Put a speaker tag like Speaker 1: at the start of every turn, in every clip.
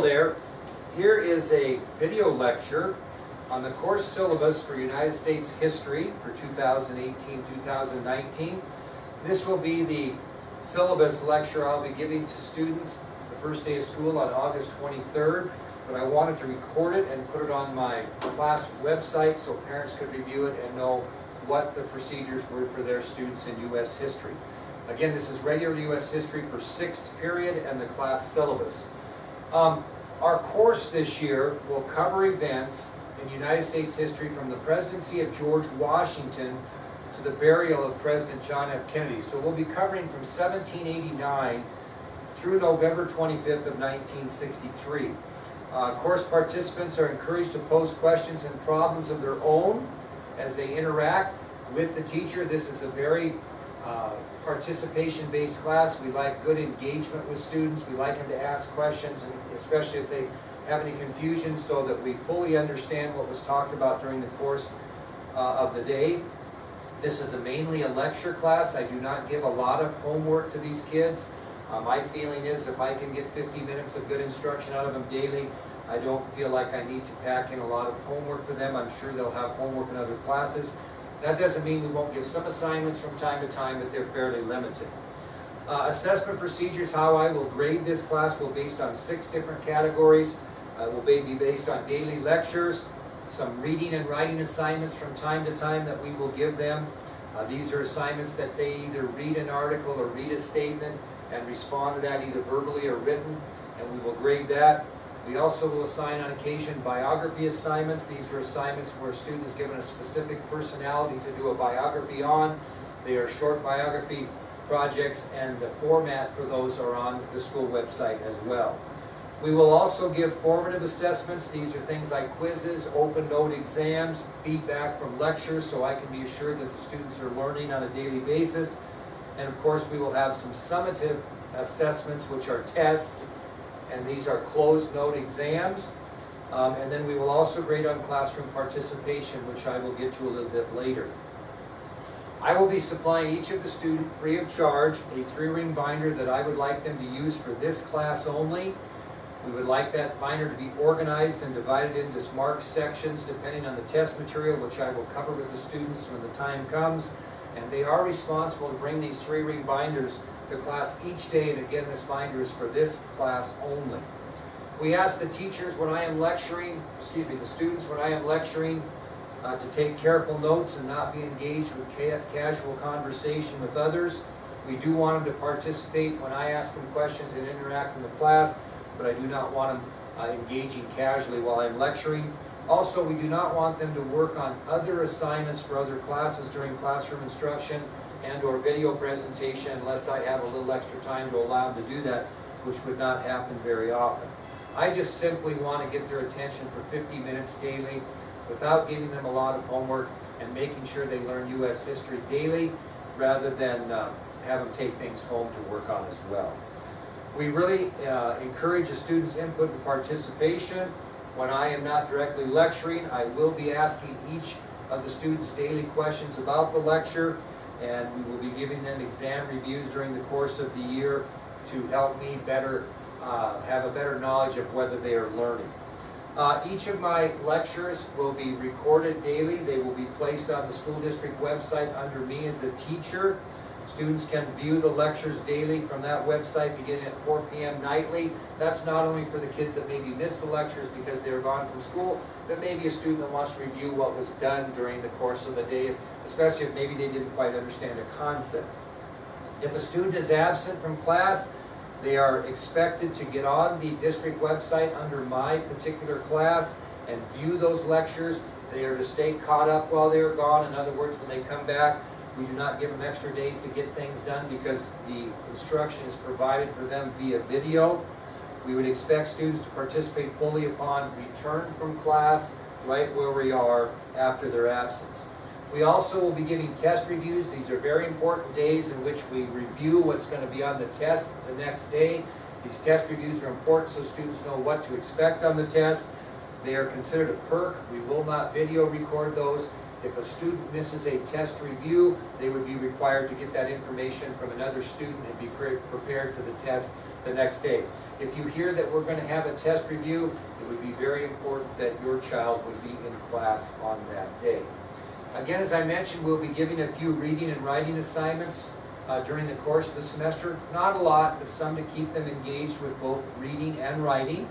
Speaker 1: there. Here is a video lecture on the course syllabus for United States history for 2018-2019. This will be the syllabus lecture I'll be giving to students the first day of school on August 23rd, but I wanted to record it and put it on my class website so parents could review it and know what the procedures were for their students in U.S. history. Again, this is regular U.S. history for 6th period and the class syllabus. Our course this year will cover events in United States history from the presidency of George Washington to the burial of President John F. Kennedy. So we'll be covering from 1789 through November 25th of 1963. Course participants are encouraged to pose questions and problems of their own as they interact with the teacher. This is a very participation-based class. We like good engagement with students. We like them to ask questions, and especially if they have any confusion, so that we fully understand what was talked about during the course of the day. This is mainly a lecture class. I do not give a lot of homework to these kids. My feeling is if I can get 50 minutes of good instruction out of them daily, I don't feel like I need to pack in a lot of homework for them. I'm sure they'll have homework in other classes. That doesn't mean we won't give some assignments from time to time, but they're fairly limited. Assessment procedures, how I will grade this class, will be based on 6 different categories. Will be based on daily lectures, some reading and writing assignments from time to time that we will give them. These are assignments that they either read an article or read a statement and respond to that either verbally or written, and we will grade that. We also will assign on occasion biography assignments. These are assignments where a student is given a specific personality to do a biography on. They are short biography projects, and the format for those are on the school website as well. We will also give formative assessments. These are things like quizzes, open note exams, feedback from lectures, so I can be assured that the students are learning on a daily basis. And of course, we will have some summative assessments, which are tests, and these are closed note exams. And then we will also grade on classroom participation, which I will get to a little bit later. I will be supplying each of the students free of charge a 3-ring binder that I would like them to use for this class only. We would like that binder to be organized and divided into marked sections depending on the test material, which I will cover with the students when the time comes. And they are responsible to bring these 3-ring binders to class each day, and again, this binder is for this class only. We ask the teachers when I am lecturing, the students when I am lecturing, to take careful notes and not be engaged with casual conversation with others. We do want them to participate when I ask them questions and interact in the class, but I do not want them engaging casually while I'm lecturing. Also, we do not want them to work on other assignments for other classes during classroom instruction and or video presentation unless I have a little extra time to allow them to do that, which would not happen very often. I just simply want to get their attention for 50 minutes daily without giving them a lot of homework and making sure they learn U.S. history daily rather than have them take things home to work on as well. We really encourage the students' input and participation. When I am not directly lecturing, I will be asking each of the students daily questions about the lecture, and we will be giving them exam reviews during the course of the year to help me better have a better knowledge of whether they are learning. Each of my lectures will be recorded daily. They will be placed on the school district website under me as a teacher. Students can view the lectures daily from that website beginning at 4 p.m. nightly. That's not only for the kids that maybe miss the lectures because they're gone from school, but maybe a student that wants to review what was done during the course of the day, especially if maybe they didn't quite understand a concept. If a student is absent from class, they are expected to get on the district website under my particular class and view those lectures. They are to stay caught up while they're gone. In other words, when they come back, we do not give them extra days to get things done because the instruction is provided for them via video. We would expect students to participate fully upon return from class, right where we are after their absence. We also will be giving test reviews. These are very important days in which we review what's going to be on the test the next day. These test reviews are important so students know what to expect on the test. They are considered a perk. We will not video record those, If a student misses a test review, they would be required to get that information from another student and be prepared for the test the next day. If you hear that we're going to have a test review, it would be very important that your child would be in class on that day. Again, as I mentioned, we'll be giving a few reading and writing assignments during the course of the semester. Not a lot, but some to keep them engaged with both reading and writing.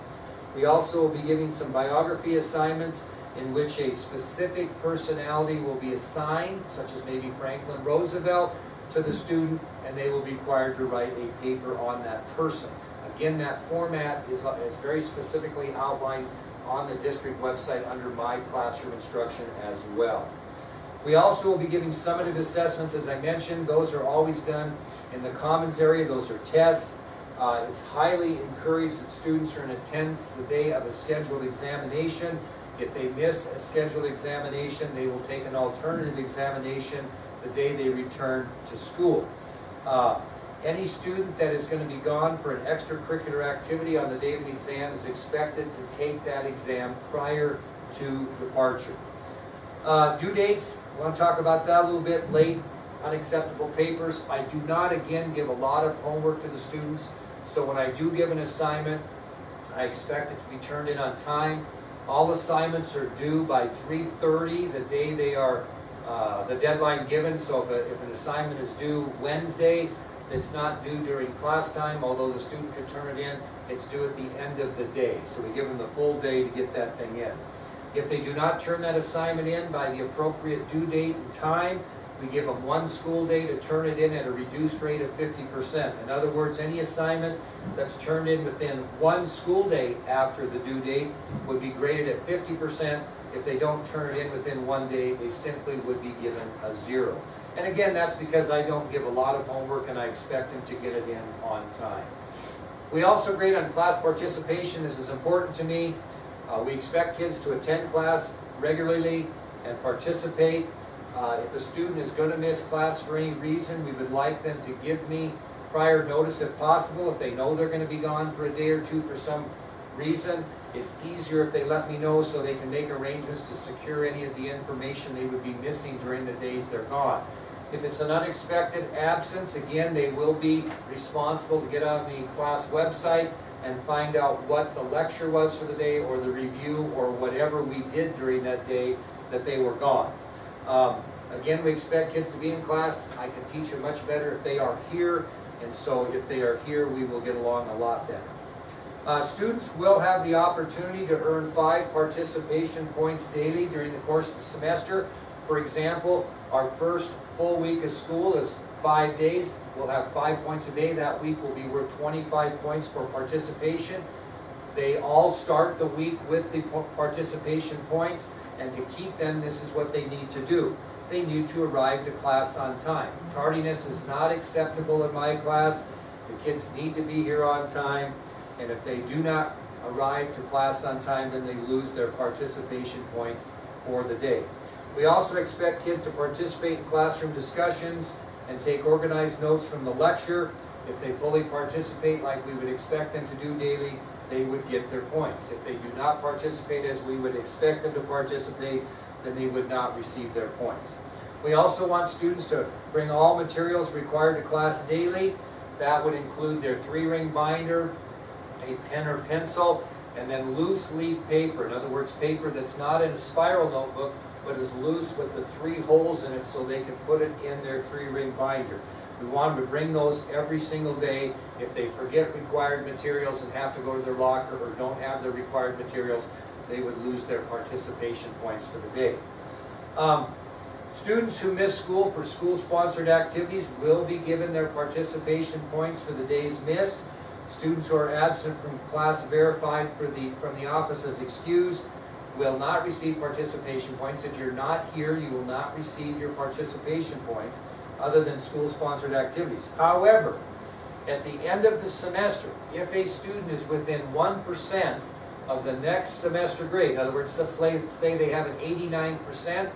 Speaker 1: We also will be giving some biography assignments in which a specific personality will be assigned, such as maybe Franklin Roosevelt, to the student, and they will be required to write a paper on that person. Again, that format is very specifically outlined on the district website under My Classroom Instruction as well. We also will be giving summative assessments, as I mentioned. Those are always done in the Commons area. Those are tests. It's highly encouraged that students are in attendance the day of a scheduled examination. If they miss a scheduled examination, they will take an alternative examination the day they return to school. Any student that is going to be gone for an extracurricular activity on the day of the exam is expected to take that exam prior to departure. Due dates, I want to talk about that a little bit. Late, unacceptable papers. I do not, again, give a lot of homework to the students, so when I do give an assignment, I expect it to be turned in on time. All assignments are due by 3:30 the day they are, the deadline given. So if an assignment is due Wednesday, it's not due during class time, although the student could turn it in, it's due at the end of the day. So we give them the full day to get that thing in. If they do not turn that assignment in by the appropriate due date and time, we give them one school day to turn it in at a reduced rate of 50%. In other words, any assignment that's turned in within one school day after the due date would be graded at 50%. If they don't turn it in within one day, they simply would be given a 0. And again, that's because I don't give a lot of homework and I expect them to get it in on time. We also grade on class participation. This is important to me. We expect kids to attend class regularly and participate. If a student is going to miss class for any reason, we would like them to give me prior notice if possible. If they know they're going to be gone for a day or two for some reason, it's easier if they let me know so they can make arrangements to secure any of the information they would be missing during the days they're gone. If it's an unexpected absence, again, they will be responsible to get on the class website and find out what the lecture was for the day or the review or whatever we did during that day that they were gone. Again, we expect kids to be in class. I can teach them much better if they are here, and so if they are here, we will get along a lot better. Students will have the opportunity to earn 5 participation points daily during the course of the semester. For example, our first full week of school is 5 days. We'll have 5 points a day. That week will be worth 25 points for participation. They all start the week with the participation points, and to keep them, this is what they need to do. They need to arrive to class on time. Tardiness is not acceptable in my class. The kids need to be here on time, and if they do not arrive to class on time, then they lose their participation points for the day. We also expect kids to participate in classroom discussions and take organized notes from the lecture. If they fully participate like we would expect them to do daily, they would get their points. If they do not participate as we would expect them to participate, then they would not receive their points. We also want students to bring all materials required to class daily. That would include their 3-ring binder, a pen or pencil, and then loose leaf paper. In other words, paper that's not in a spiral notebook, but is loose with the 3 holes in it so they can put it in their 3-ring binder. We want them to bring those every single day. If they forget required materials and have to go to their locker or don't have the required materials, they would lose their participation points for the day. Students who miss school for school-sponsored activities will be given their participation points for the days missed. Students who are absent from class verified from the office as excused will not receive participation points. If you're not here, you will not receive your participation points other than school-sponsored activities. However, at the end of the semester, if a student is within 1% of the next semester grade, in other words, let's say they have an 89%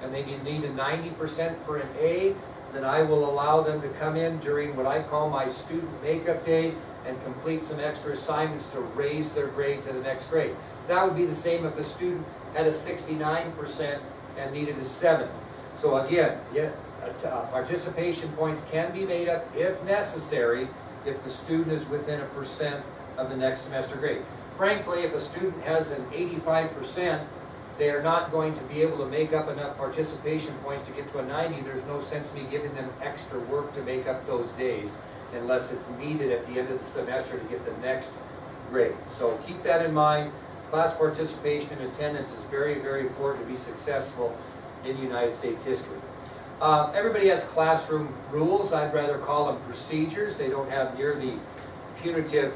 Speaker 1: and they need a 90% for an A, then I will allow them to come in during what I call my student makeup day and complete some extra assignments to raise their grade to the next grade. That would be the same if a student had a 69% and needed is 7. So again, participation points can be made up if necessary if the student is within 1% of the next semester grade. Frankly, if a student has an 85%, they are not going to be able to make up enough participation points to get to a 90. There's no sense in me giving them extra work to make up those days unless it's needed at the end of the semester to get the next grade. So keep that in mind. Class participation and attendance is very, very important to be successful in United States history. Everybody has classroom rules. I'd rather call them procedures. They don't have near the punitive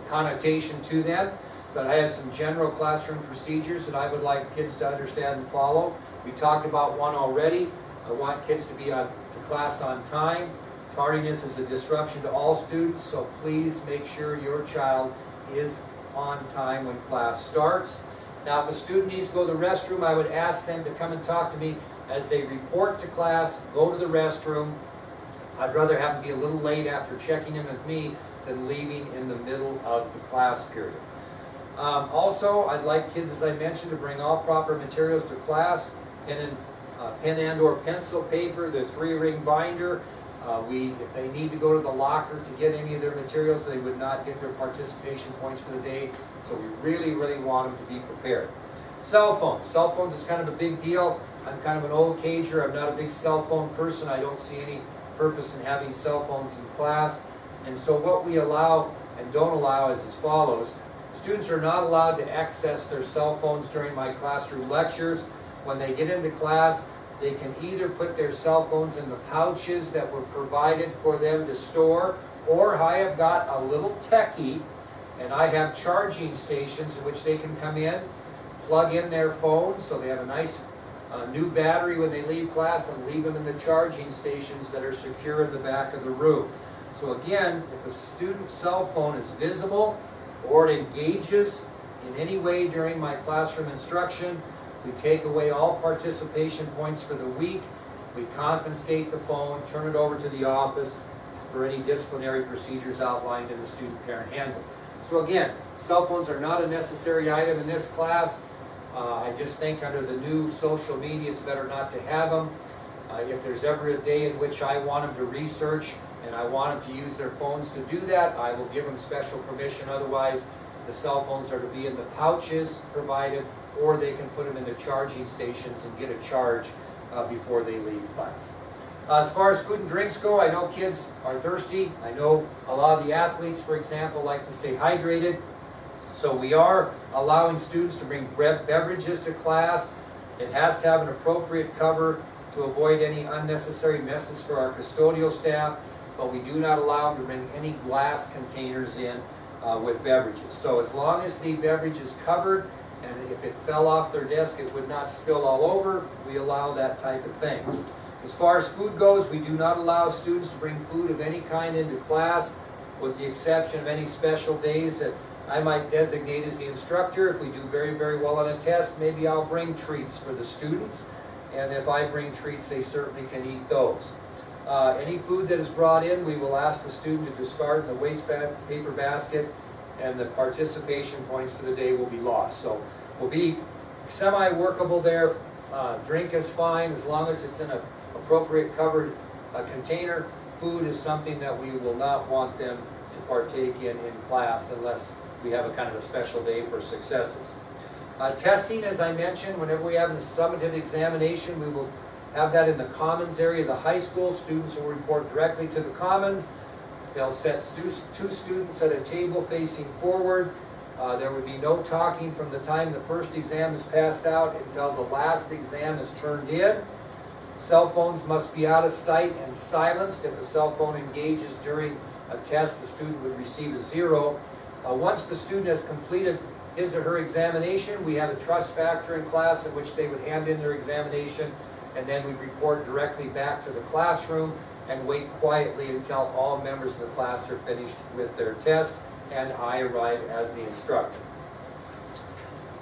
Speaker 1: connotation to them, but I have some general classroom procedures that I would like kids to understand and follow. We talked about one already. I want kids to be to class on time. Tardiness is a disruption to all students, so please make sure your child is on time when class starts. Now, if a student needs to go to the restroom, I would ask them to come and talk to me as they report to class, go to the restroom. I'd rather have them be a little late after checking in with me than leaving in the middle of the class period. Also, I'd like kids, as I mentioned, to bring all proper materials to class, pen and or pencil paper, the 3-ring binder. If they need to go to the locker to get any of their materials, they would not get their participation points for the day. So we really, really want them to be prepared. Cell phones. Cell phones is kind of a big deal. I'm kind of an old cager. I'm not a big cell phone person. I don't see any purpose in having cell phones in class. And so what we allow and don't allow is as follows. Students are not allowed to access their cell phones during my classroom lectures. When they get into class, they can either put their cell phones in the pouches that were provided for them to store, or I have got a little techie, and I have charging stations in which they can come in, plug in their phones, so they have a nice new battery when they leave class, and leave them in the charging stations that are secure in the back of the room. So again, if a student's cell phone is visible or it engages in any way during my classroom instruction, we take away all participation points for the week. We confiscate the phone, turn it over to the office for any disciplinary procedures outlined in the student-parent handbook. So again, cell phones are not a necessary item in this class. I just think under the new social media, it's better not to have them. If there's ever a day in which I want them to research and I want them to use their phones to do that, I will give them special permission. Otherwise, the cell phones are to be in the pouches provided, or they can put them in the charging stations and get a charge before they leave class. As far as food and drinks go, I know kids are thirsty. I know a lot of the athletes, for example, like to stay hydrated. So we are allowing students to bring beverages to class. It has to have an appropriate cover to avoid any unnecessary messes for our custodial staff, but we do not allow them to bring any glass containers in with beverages. So as long as the beverage is covered, and if it fell off their desk, it would not spill all over, we allow that type of thing. As far as food goes, we do not allow students to bring food of any kind into class, with the exception of any special days that I might designate as the instructor. If we do very, very well on a test, maybe I'll bring treats for the students. And if I bring treats, they certainly can eat those. Any food that is brought in, we will ask the student to discard in the waste paper basket, and the participation points for the day will be lost. So we'll be semi-workable there. Drink is fine as long as it's in an appropriate covered container. Food is something that we will not want them to partake in class unless we have a kind of a special day for successes. Testing, as I mentioned, whenever we have a summative examination, we will have that in the commons area of the high school. Students will report directly to the commons. They'll set two students at a table facing forward. There would be no talking from the time the first exam is passed out until the last exam is turned in. Cell phones must be out of sight and silenced. If a cell phone engages during a test, the student would receive a 0. Once the student has completed his or her examination, we have a trust factor in class in which they would hand in their examination, and then we report directly back to the classroom and wait quietly until all members of the class are finished with their test and I arrive as the instructor.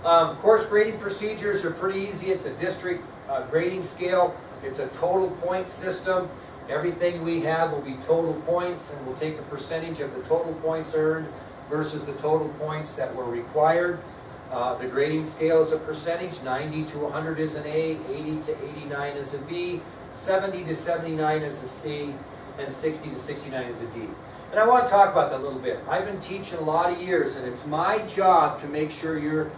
Speaker 1: Course grading procedures are pretty easy. It's a district grading scale. It's a total point system. Everything we have will be total points, and we'll take a percentage of the total points earned versus the total points that were required. The grading scale is a percentage. 90 to 100 is an A, 80 to 89 is a B, 70 to 79 is a C, and 60 to 69 is a D. And I want to talk about that a little bit. I've been teaching a lot of years, and it's my job to make sure your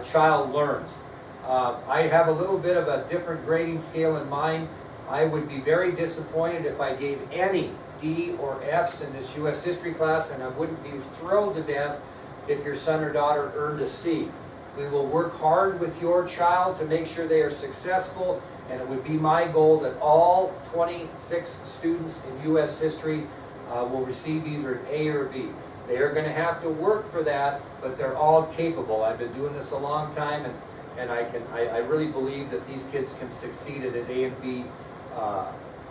Speaker 1: child learns. I have a little bit of a different grading scale in mind. I would be very disappointed if I gave any D or Fs in this U.S. history class, and I wouldn't be thrilled to death if your son or daughter earned a C. We will work hard with your child to make sure they are successful, and it would be my goal that all 26 students in U.S. history will receive either an A or a B. They are going to have to work for that, but they're all capable. I've been doing this a long time, and I really believe that these kids can succeed at an A and B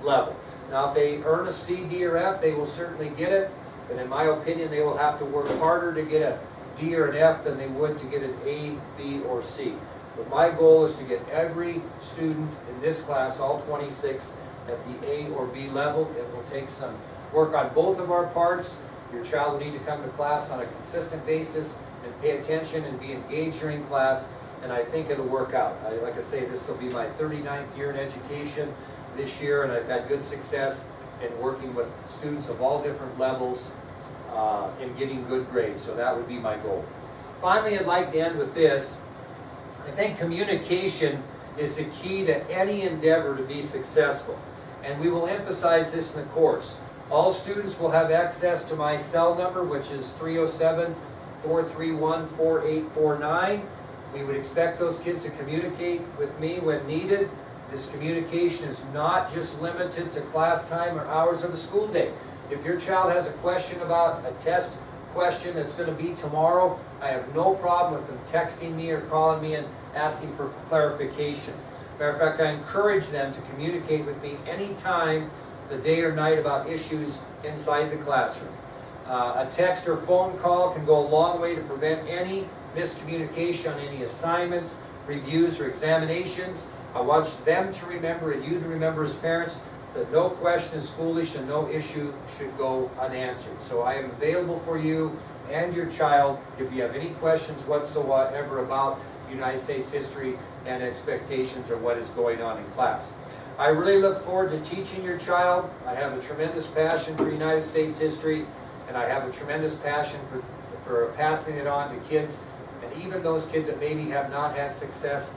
Speaker 1: level. Now, if they earn a C, D, or F, they will certainly get it, but in my opinion, they will have to work harder to get a D or an F than they would to get an A, B, or C. But my goal is to get every student in this class, all 26, at the A or B level. It will take some work on both of our parts. Your child will need to come to class on a consistent basis and pay attention and be engaged during class, and I think it'll work out. Like I say, this will be my 39th year in education this year, and I've had good success in working with students of all different levels in getting good grades, so that would be my goal. Finally, I'd like to end with this. I think communication is the key to any endeavor to be successful, and we will emphasize this in the course. All students will have access to my cell number, which is 307-431-4849. We would expect those kids to communicate with me when needed. This communication is not just limited to class time or hours of the school day. If your child has a question about a test question that's going to be tomorrow, I have no problem with them texting me or calling me and asking for clarification. Matter of fact, I encourage them to communicate with me anytime, the day or night, about issues inside the classroom. A text or phone call can go a long way to prevent any miscommunication on any assignments, reviews, or examinations. I want them to remember, and you to remember as parents, that no question is foolish and no issue should go unanswered. So I am available for you and your child if you have any questions whatsoever about United States history and expectations or what is going on in class. I really look forward to teaching your child. I have a tremendous passion for United States history, and I have a tremendous passion for passing it on to kids, and even those kids that maybe have not had success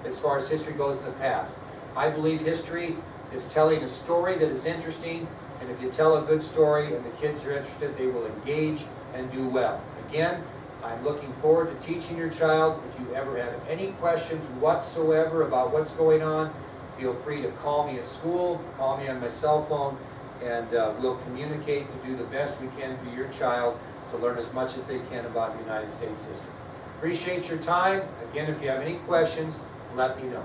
Speaker 1: as far as history goes in the past. I believe history is telling a story that is interesting, and if you tell a good story and the kids are interested, they will engage and do well. Again, I'm looking forward to teaching your child. If you ever have any questions whatsoever about what's going on, feel free to call me at school, call me on my cell phone, and we'll communicate to do the best we can for your child to learn as much as they can about United States history. Appreciate your time. Again, if you have any questions, let me know.